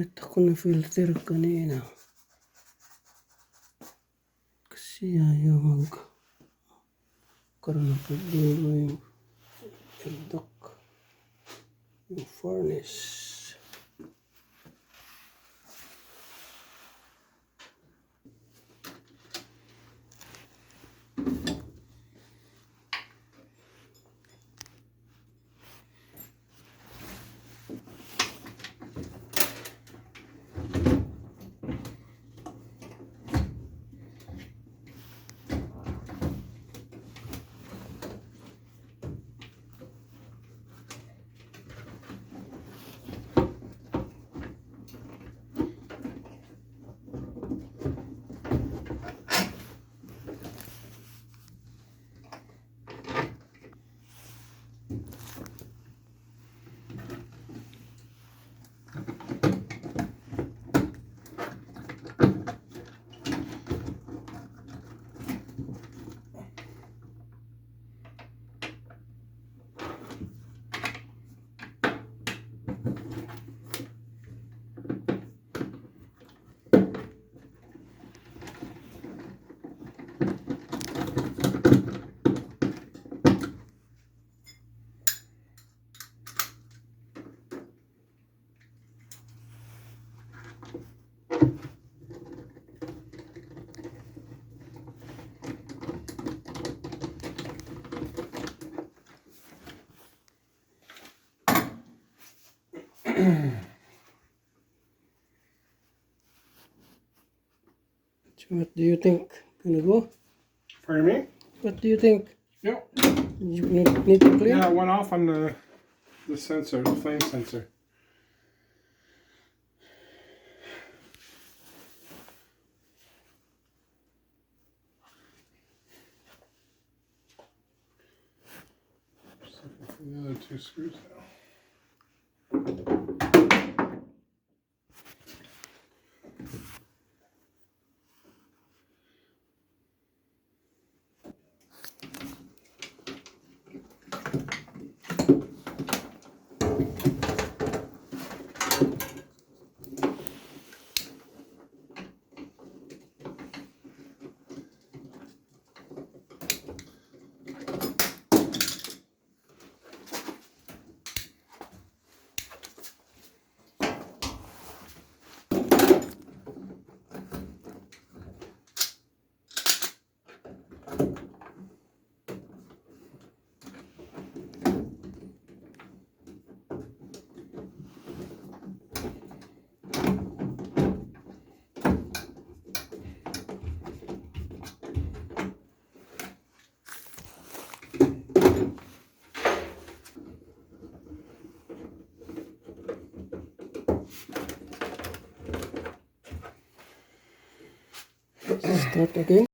Nagpalit ako ng filter kanina. Kasi ayaw magkaroon ng problema yung duct, yung furnace. So what do you think? Gonna go? Pardon me? What do you think? Yep. You need to clean? Yeah, it went off on the sensor, the flame sensor. Just looking for the other two screws now. Start again.